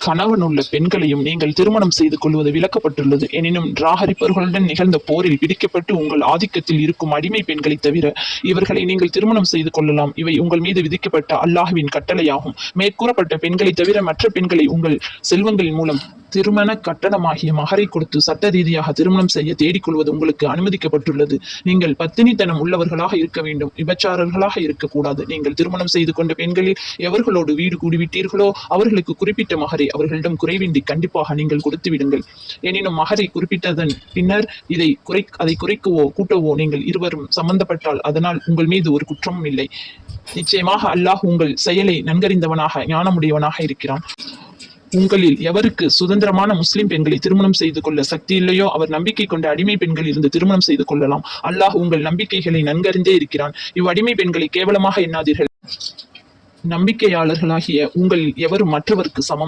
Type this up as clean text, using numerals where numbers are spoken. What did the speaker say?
கணவனுள்ள பெண்களையும் நீங்கள் திருமணம் செய்து கொள்வது விலக்கப்பட்டுள்ளது. எனினும் ராகரிப்பவர்களுடன் நிகழ்ந்த போரில் பிடிக்கப்பட்டு உங்கள் ஆதிக்கத்தில் இருக்கும் அடிமை பெண்களை தவிர இவர்களை நீங்கள் திருமணம் செய்து கொள்ளலாம். இவை உங்கள் மீது விதிக்கப்பட்ட அல்லாஹ்வின் கட்டளையாகும். மேற்கூறப்பட்ட பெண்களை தவிர மற்ற பெண்களை உங்கள் செல்வங்களின் மூலம் திருமண கட்டணமாகிய மகரை கொடுத்து சட்ட ரீதியாக திருமணம் செய்ய தேடிக்கொள்வது உங்களுக்கு அனுமதிக்கப்பட்டுள்ளது. நீங்கள் பத்தினித்தனம் உள்ளவர்களாக இருக்க வேண்டும், விபச்சாரர்களாக இருக்கக்கூடாது. நீங்கள் திருமணம் செய்து கொண்ட பெண்களில் எவர்களோடு வீடு கூடிவிட்டீர்களோ அவர்களுக்கு குறிப்பிட்ட மகரை அவர்களிடம் குறைவின்றி கண்டிப்பாக நீங்கள் கொடுத்து விடுங்கள். எனினும் மகரை குறிப்பிட்டதன் பின்னர் அதை குறைக்கவோ கூட்டவோ நீங்கள் இருவரும் சம்பந்தப்பட்டால் அதனால் உங்கள் மீது ஒரு குற்றமும் இல்லை. நிச்சயமாக அல்லாஹ் உங்கள் செயலை நன்கறிந்தவனாக ஞானமுடையவனாக இருக்கிறான். உங்களில் எவருக்கு சுதந்திரமான முஸ்லிம் பெண்களை திருமணம் செய்து கொள்ள சக்தி இல்லையோ அவர் நம்பிக்கை கொண்ட அடிமை பெண்கள் இருந்து திருமணம் செய்து கொள்ளலாம். அல்லாஹ் உங்கள் நம்பிக்கைகளை நன்கறிந்தே இருக்கிறான். இவ்வடிமை பெண்களை கேவலமாக எண்ணாதீர்கள். நம்பிக்கையாளர்களாகிய உங்களில் எவரும் மற்றவருக்கு சமம்